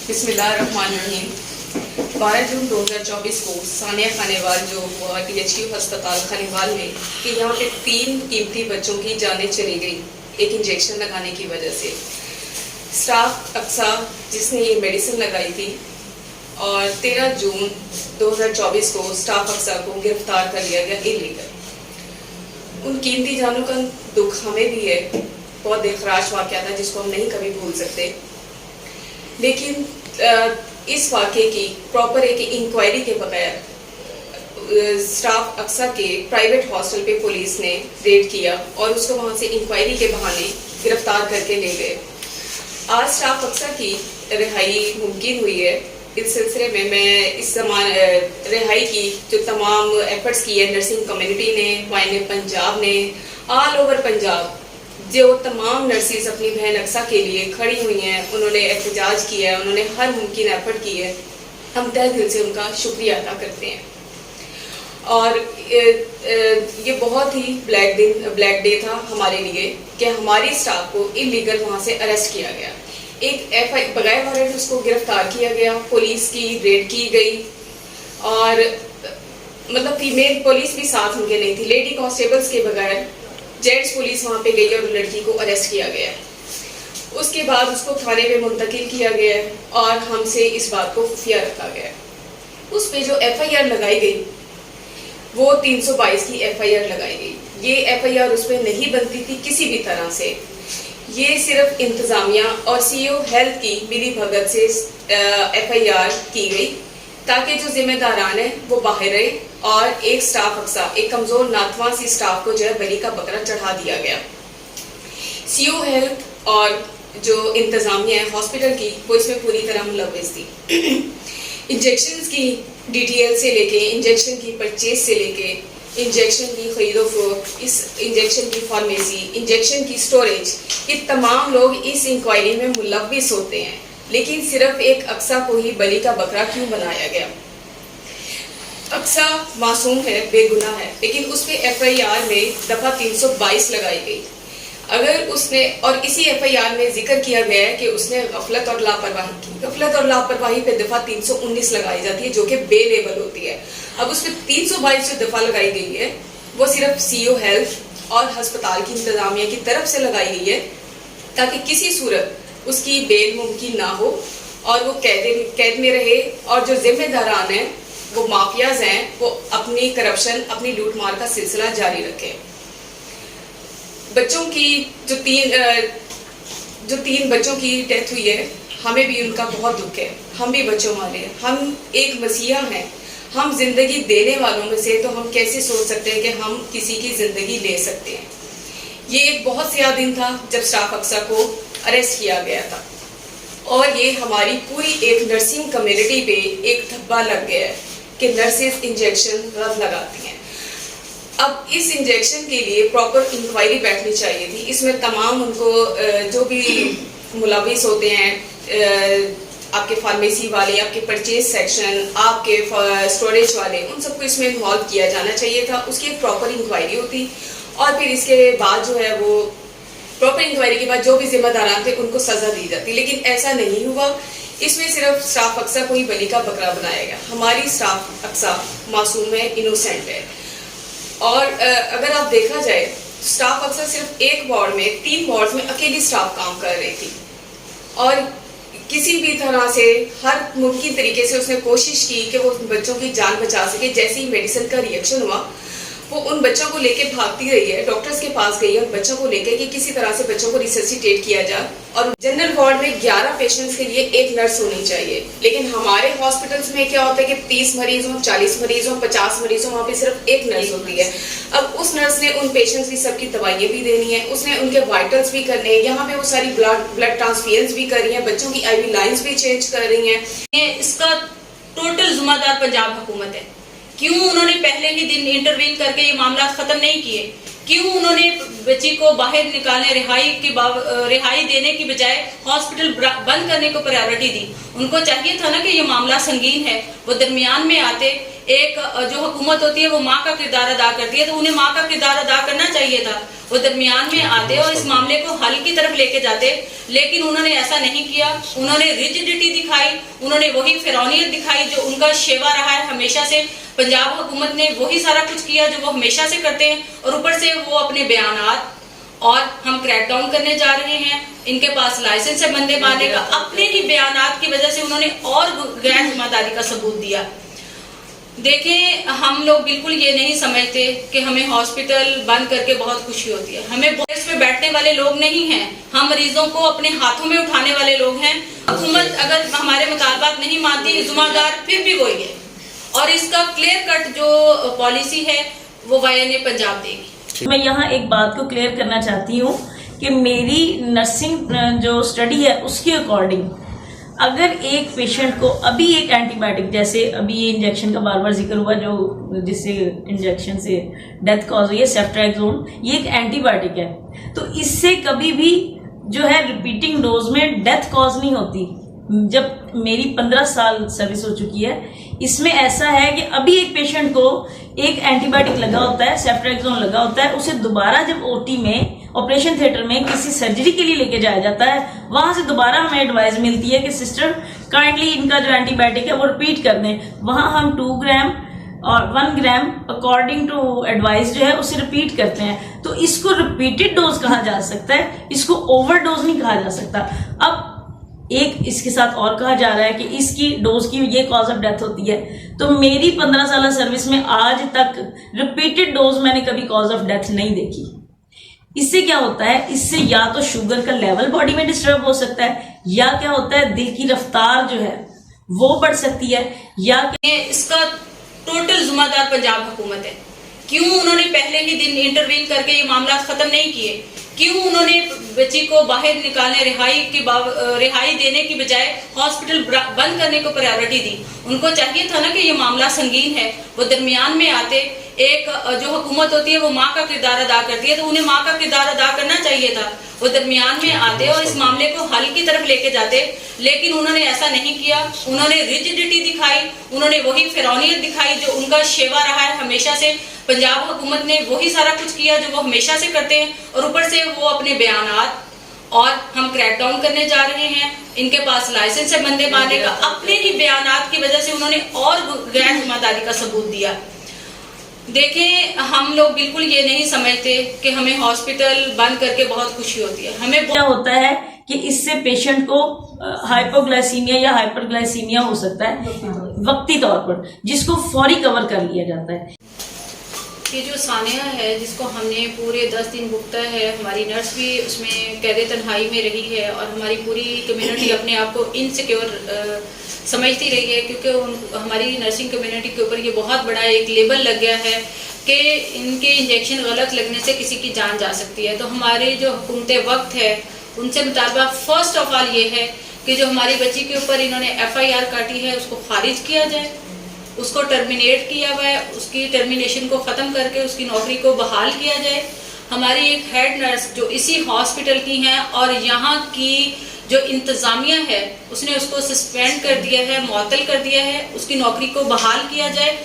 बिस्मिल्लाहिर्रहमानिर्रहीम। 12 जून 2024 को सानिया खानेवाल जो हुआ THQ अस्पताल खानेवाल में कि यहाँ पे 3 कीमती बच्चों की जानें चली गई एक इंजेक्शन लगाने की वजह से। स्टाफ अक्सा जिसने ये मेडिसिन लगाई थी और 13 जून 2024 को स्टाफ अक्सा को गिरफ्तार कर लिया गया इलीगल। उन कीमती जानों का दुख हमें भी है, बहुत दिलखराश वाक़या था जिसको हम नहीं कभी भूल सकते। लेकिन इस वाक़े की प्रॉपर एक इंक्वायरी के बगैर स्टाफ अक्सा के प्राइवेट हॉस्टल पे पुलिस ने रेड किया और उसको वहाँ से इंक्वायरी के बहाने गिरफ्तार करके ले गए। आज स्टाफ अक्सा की रिहाई मुमकिन हुई है। इस सिलसिले में मैं इस रिहाई की जो तमाम एफर्ट्स की है नर्सिंग कम्युनिटी ने, वाइन पंजाब ने, ऑल ओवर पंजाब जो तमाम नर्सिस अपनी बहन अक्सा के लिए खड़ी हुई हैं, उन्होंने एहतजाज किया है, उन्होंने हर मुमकिन एफर्ट की है। हम तहे दिल से उनका शुक्रिया अदा करते हैं। और ये बहुत ही ब्लैक डे था हमारे लिए कि हमारी स्टाफ को इलीगल वहाँ से अरेस्ट किया गया। एक बगैर वारंट उसको गिरफ्तार किया गया, पुलिस की रेड की गई और मतलब फीमेल पुलिस भी साथ उनके नहीं थी, लेडी कांस्टेबल्स के बगैर जेंट्स पुलिस वहाँ पे गई और लड़की को अरेस्ट किया गया। उसके बाद उसको थाने पे मुंतकिल किया गया और हमसे इस बात को खुफिया रखा गया। उस पे जो FIR लगाई गई वो 322 की FIR लगाई गई। ये FIR उस पर नहीं बनती थी किसी भी तरह से। ये सिर्फ इंतज़ामिया और CEO हेल्थ की मिली भगत से FIR की गई ताकि जो जिम्मेदारान है वो बाहर रहे और एक स्टाफ अक्सा, एक कमज़ोर नातवां सी स्टाफ को जो है बलि का बकरा चढ़ा दिया गया। CEO हेल्थ और जो इंतज़ामिया है हॉस्पिटल की वो इसमें पूरी तरह मुलव्विस थी। इंजेक्शन्स की डिटेल से लेके, इंजेक्शन की परचेज से लेके, इंजेक्शन की खरीदो फरोख्त, इस इंजेक्शन की फार्मेसी, इंजेक्शन की स्टोरेज, ये तमाम लोग इस इंक्वायरी में मुलव्विस होते हैं। लेकिन सिर्फ एक अक्सा को ही बलि का बकरा क्यों बनाया गया? अक्सा मासूम है, बेगुनाह है, लेकिन उस पे FIR में दफ़ा 322 लगाई गई। अगर उसने और इसी FIR में जिक्र किया गया है कि उसने गफलत और लापरवाही की। गफलत और लापरवाही पे दफ़ा 319 लगाई जाती है जो कि बेलेबल होती है। अब उस पर 322 जो दफ़ा लगाई गई है वो सिर्फ CEO हेल्थ और हस्पताल की इंतज़ामिया की तरफ से लगाई गई है ताकि किसी सूरत उसकी बेल मुमकिन ना हो और वो कैद में रहे और जो जिम्मेदारान हैं वो माफियाज हैं वो अपनी करप्शन, अपनी लूटमार का सिलसिला जारी रखें। बच्चों की जो तीन बच्चों की डेथ हुई है, हमें भी उनका बहुत दुख है। हम भी बच्चों वाले हैं, हम एक मसीहा हैं, हम जिंदगी देने वालों में से, तो हम कैसे सोच सकते हैं कि हम किसी की जिंदगी ले सकते हैं। ये एक बहुत सया दिन था जब स्टाफ अक्सा को अरेस्ट किया गया था और ये हमारी पूरी एक नर्सिंग कम्युनिटी पे एक धब्बा लग गया है कि नर्सेज इंजेक्शन गलत लगाती हैं। अब इस इंजेक्शन के लिए प्रॉपर इंक्वायरी बैठनी चाहिए थी। इसमें तमाम उनको जो भी मुलविस होते हैं, आपके फार्मेसी वाले, आपके परचेज सेक्शन, आपके स्टोरेज वाले, उन सबको इसमें इन्वॉल्व किया जाना चाहिए था। उसकी एक प्रॉपर इंक्वायरी होती और फिर इसके बाद जो है वो प्रॉपर इंक्वायरी के बाद जो भी जिम्मेदारान थे उनको सजा दी जाती, लेकिन ऐसा नहीं हुआ। इसमें सिर्फ स्टाफ अक्सा को ही बलि का बकरा बनाया गया। हमारी स्टाफ अक्सा मासूम है, इनोसेंट है। और अगर आप देखा जाए स्टाफ अक्सा सिर्फ एक वार्ड में, 3 वार्ड में अकेली स्टाफ काम कर रही थी और किसी भी तरह से हर मुमकिन तरीके से उसने कोशिश की कि वो बच्चों की जान बचा सके। जैसे ही मेडिसिन का रिएक्शन हुआ वो उन बच्चों को लेके भागती रही है, डॉक्टर्स के पास गई है उन बच्चों को लेके कि किसी तरह से बच्चों को रिससिटेट किया जाए। और जनरल वार्ड में 11 पेशेंट्स के लिए एक नर्स होनी चाहिए, लेकिन हमारे हॉस्पिटल्स में क्या होता है कि 30 मरीज हों, 40 मरीज हों, 50 मरीज हों, वहाँ पे सिर्फ एक नर्स होती है। अब उस नर्स ने उन पेशेंट्स की सबकी दवाइयाँ भी देनी है, उसने उनके वाइटल्स भी करने हैं, यहाँ पे वो सारी ब्लड ट्रांसफ्यूजन भी कर रही है, बच्चों की IV लाइन्स भी चेंज कर रही हैं। इसका टोटल जिम्मेदार पंजाब हुकूमत है। क्यों उन्होंने पहले ही दिन इंटरवीन करके ये मामला खत्म नहीं किए? क्यों उन्होंने बच्ची को बाहर निकालने, रिहाई देने की बजाय हॉस्पिटल बंद करने को प्रायोरिटी दी? उनको चाहिए था ना कि ये मामला संगीन है, वो दरमियान में आते, एक जो हुकूमत होती है वो माँ का किरदार अदा करती है, तो उन्हें माँ का किरदार अदा करना चाहिए था। वो दरमियान में आते और इस मामले को हल की तरफ लेके जाते, लेकिन उन्होंने ऐसा नहीं किया। उन्होंने रिजिडिटी दिखाई, उन्होंने वही फिरौनियत दिखाई जो उनका शेवा रहा है हमेशा से। पंजाब हुकूमत ने वही सारा कुछ किया जो वो हमेशा से करते हैं, और ऊपर से वो अपने बयानात, और हम क्रैकडाउन करने जा रहे हैं। इनके पास लाइसेंस है बंदे मारने का, अपने ही बयानात की वजह से उन्होंने और गैर जिम्मेदारी का सबूत दिया। देखें, हम लोग बिल्कुल ये नहीं समझते कि हमें हॉस्पिटल बंद करके बहुत खुशी होती है। हमें बोर्ड्स पे बैठने वाले लोग नहीं हैं, हम मरीजों को अपने हाथों में उठाने वाले लोग हैं। हुकूमत अगर हमारे मुतालबात नहीं मानती, जिम्मेदार फिर भी वही है, और इसका क्लियर कट जो पॉलिसी है वो वाईएनए पंजाब देगी। मैं यहाँ एक बात को क्लियर करना चाहती हूँ कि मेरी नर्सिंग जो स्टडी है उसके अकॉर्डिंग अगर एक पेशेंट को अभी एक एंटीबायोटिक, जैसे अभी ये इंजेक्शन का बार बार जिक्र हुआ जो जिससे इंजेक्शन से डेथ कॉज हुई है, सेफ्ट्रैक्सोन, ये एक एंटीबायोटिक है, तो इससे कभी भी जो है रिपीटिंग डोज में डेथ कॉज नहीं होती। जब मेरी 15 साल सर्विस हो चुकी है, इसमें ऐसा है कि अभी एक पेशेंट को एक एंटीबायोटिक लगा होता है, सेफ्ट्रैक्सोन लगा होता है, उसे दोबारा जब ओटी में, ऑपरेशन थिएटर में किसी सर्जरी के लिए लेके जाया जाता है, वहां से दोबारा हमें एडवाइस मिलती है कि सिस्टर काइंडली इनका जो एंटीबायोटिक है वो रिपीट कर दें। वहां हम 2 ग्राम और 1 ग्राम अकॉर्डिंग टू एडवाइस जो है उसे रिपीट करते हैं। तो इसको रिपीटेड डोज कहा जा सकता है, इसको ओवरडोज नहीं कहा जा सकता। अब एक इसके साथ और कहा जा रहा है कि इसकी डोज की ये कॉज ऑफ डेथ होती है, तो मेरी 15 साल सर्विस में आज तक रिपीटेड डोज मैंने कभी कॉज ऑफ डेथ नहीं देखी। इससे क्या होता है, इससे या तो शुगर का लेवल बॉडी में डिस्टर्ब हो सकता है, या क्या होता है दिल की रफ्तार जो है वो बढ़ सकती है, या इसका टोटल जिम्मेदार पंजाब हुकूमत है। क्यों उन्होंने पहले ही दिन इंटरवीन करके ये मामला खत्म नहीं किए? क्यों उन्होंने बच्ची को बाहर निकालने, रिहाई देने की बजाय हॉस्पिटल बंद करने को प्रायोरिटी दी? उनको चाहिए था ना कि ये मामला संगीन है, वो दरमियान में आते। एक जो हुकूमत होती है वो माँ का किरदार अदा करती है, तो उन्हें माँ का किरदार अदा करना चाहिए था। वो दरमियान में आते और इस मामले को हल की तरफ लेके जाते, लेकिन उन्होंने ऐसा नहीं किया। उन्होंने रिजिडिटी दिखाई, उन्होंने वही फिरौनियत दिखाई जो उनका शेवा रहा है हमेशा से। पंजाब हुकूमत ने वही सारा कुछ किया जो वो हमेशा से करते हैं, और ऊपर से वो अपने बयानात, और हम क्रैकडाउन करने जा रहे हैं। इनके पास लाइसेंस है बंदे मारने का, अपने ही बयानात की वजह से उन्होंने और गैर जिम्मेदारी का सबूत दिया। देखें, हम लोग बिल्कुल ये नहीं समझते कि हमें हॉस्पिटल बंद करके बहुत खुशी होती है। हमें क्या होता है कि इससे पेशेंट को हाइपोग्लाइसीमिया या हाइपरग्लाइसीमिया हो सकता है वक्ती तौर पर, जिसको फौरी कवर कर लिया जाता है। ये जो सानिया है जिसको हमने पूरे 10 दिन भुगता है, हमारी नर्स भी उसमें कैद तन्हाई में रही है, और हमारी पूरी कम्युनिटी अपने आप को इनसिक्योर समझती रही है, क्योंकि हमारी नर्सिंग कम्युनिटी के ऊपर ये बहुत बड़ा एक लेबल लग गया है कि इनके इंजेक्शन गलत लगने से किसी की जान जा सकती है। तो हमारे जो हुकूमत वक्त है उनसे मुतालबा फर्स्ट ऑफ ऑल ये है कि जो हमारी बच्ची के ऊपर इन्होंने FIR काटी है उसको खारिज किया जाए, उसको टर्मिनेट किया हुआ है, उसकी टर्मिनेशन को ख़त्म करके उसकी नौकरी को बहाल किया जाए। हमारी एक हेड नर्स जो इसी हॉस्पिटल की हैं और यहाँ की जो इंतज़ामिया है उसने उसको सस्पेंड कर दिया है, मुअत्तल कर दिया है, उसकी नौकरी को बहाल किया जाए।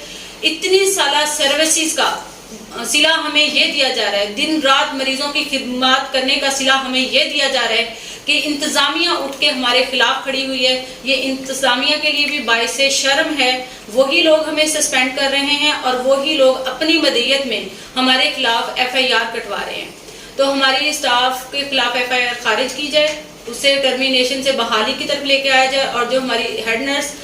इतनी साला सर्विसेज का सिला हमें ये दिया जा रहा है, दिन रात मरीजों की खिदमत करने का सिला हमें ये दिया जा रहा है कि इंतज़ामिया उठ के हमारे खिलाफ खड़ी हुई है। ये इंतज़ामिया के लिए भी बाइसे शर्म है। वही लोग हमें सस्पेंड कर रहे हैं और वही लोग अपनी मदीयत में हमारे खिलाफ FIR कटवा रहे हैं। तो हमारी स्टाफ के खिलाफ FIR खारिज की जाए, उससे टर्मिनेशन से बहाली की तरफ लेके आया जाए, और जो हमारी हेड नर्स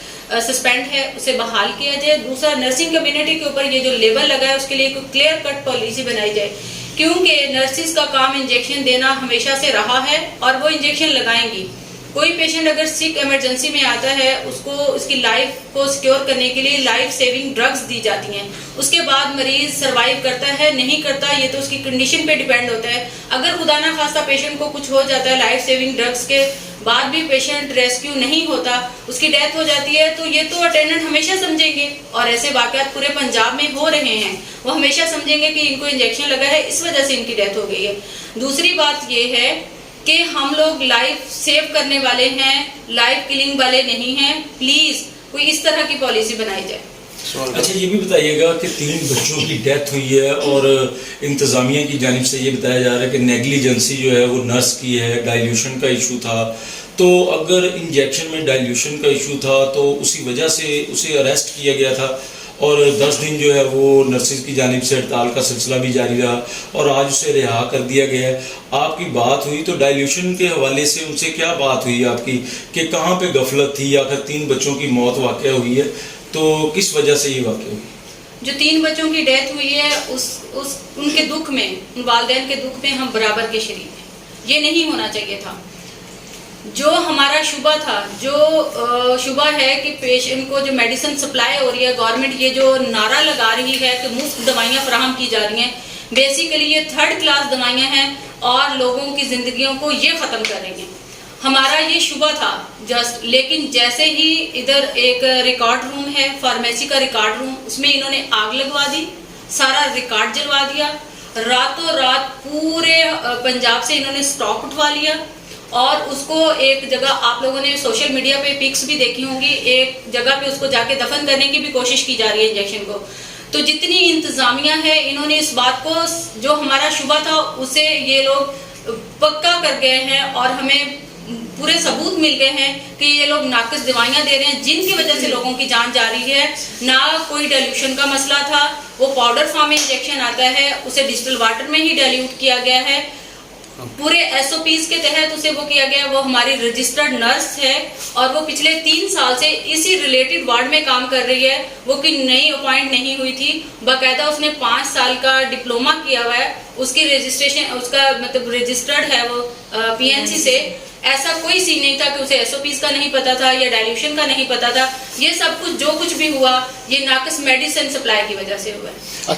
सस्पेंड है उसे बहाल किया जाए। दूसरा, नर्सिंग कम्युनिटी के ऊपर ये जो लेबल लगा है उसके लिए कोई क्लियर कट पॉलिसी बनाई जाए, क्योंकि नर्सिस का काम इंजेक्शन देना हमेशा से रहा है और वो इंजेक्शन लगाएंगी। कोई पेशेंट अगर सिक इमरजेंसी में आता है उसको उसकी लाइफ को सिक्योर करने के लिए लाइफ सेविंग ड्रग्स दी जाती हैं। उसके बाद मरीज सरवाइव करता है नहीं करता ये तो उसकी कंडीशन पे डिपेंड होता है। अगर खुदा ना खास्ता पेशेंट को कुछ हो जाता है, लाइफ सेविंग ड्रग्स के बाद भी पेशेंट रेस्क्यू नहीं होता, उसकी डेथ हो जाती है, तो ये तो अटेंडेंट हमेशा समझेंगे, और ऐसे वाकयात पूरे पंजाब में हो रहे हैं। वो हमेशा समझेंगे कि इनको इंजेक्शन लगा है इस वजह से इनकी डेथ हो गई है। दूसरी बात ये है कि हम लोग लाइफ सेव करने वाले हैं, लाइफ किलिंग वाले नहीं हैं। प्लीज कोई इस तरह की पॉलिसी बनाई जाए। अच्छा, ये भी बताइएगा कि 3 बच्चों की डेथ हुई है और इंतज़ामिया की जानिब से ये बताया जा रहा है कि नेग्लिजेंसी जो है वो नर्स की है, डाइल्यूशन का इशू था। तो अगर इंजेक्शन में डाइल्यूशन का इशू था तो उसी वजह से उसे अरेस्ट किया गया था और 10 दिन जो है वो नर्सिस की जानिब से हड़ताल का सिलसिला भी जारी रहा और आज उसे रिहा कर दिया गया है। आपकी बात हुई तो डाइल्यूशन के हवाले से उनसे क्या बात हुई आपकी कि कहाँ पे गफलत थी? आखिर 3 बच्चों की मौत वाक़या हुई है तो किस वजह से ये वाक़या हुई? जो 3 बच्चों की डेथ हुई है उनके दुख में, उन वालिदैन के दुख में हम बराबर के शरीक हैं। ये नहीं होना चाहिए था। जो हमारा शुबा था, जो शुबा है कि पेशेंट को जो मेडिसिन सप्लाई हो रही है, गवर्नमेंट ये जो नारा लगा रही है कि मुफ्त दवाइयाँ फराहम की जा रही हैं, बेसिकली ये 3rd क्लास दवाइयाँ हैं और लोगों की ज़िंदगियों को ये ख़त्म कर रही हैं। हमारा ये शुबा था जस्ट, लेकिन जैसे ही इधर एक रिकॉर्ड रूम है, फार्मेसी का रिकॉर्ड रूम, उसमें इन्होंने आग लगवा दी, सारा रिकॉर्ड जलवा दिया। रातों रात पूरे पंजाब से इन्होंने स्टॉक उठवा लिया और उसको एक जगह, आप लोगों ने सोशल मीडिया पे पिक्स भी देखी होंगी, एक जगह पे उसको जाके दफन करने की भी कोशिश की जा रही है इंजेक्शन को। तो जितनी इंतजामिया है, इन्होंने इस बात को, जो हमारा शुबा था उसे ये लोग पक्का कर गए हैं और हमें पूरे सबूत मिल गए हैं कि ये लोग नाकिस दवाइयाँ दे रहे हैं जिनकी वजह से लोगों की जान जा रही है। ना कोई डाइल्यूशन का मसला था, वो पाउडर फॉर्म में इंजेक्शन आता है, उसे डिस्टिल वाटर में ही डाइल्यूट किया गया है, पूरे SOPs के तहत उसे वो किया गया। वो हमारी रजिस्टर्ड नर्स है और वो पिछले 3 साल से इसी रिलेटेड वार्ड में काम कर रही है। वो कि नई अपॉइंट नहीं हुई थी, बाकायदा उसने 5 साल का डिप्लोमा किया हुआ है, उसकी रजिस्ट्रेशन, उसका मतलब रजिस्टर्ड है वो PNC से। ऐसा कोई सीन नहीं था कि उसे SOPs का नहीं पता था या डाइल्यूशन का नहीं पता था। ये सब कुछ जो कुछ भी हुआ, ये नाकिस मेडिसिन सप्लाई की वजह से हुआ है। अच्छा।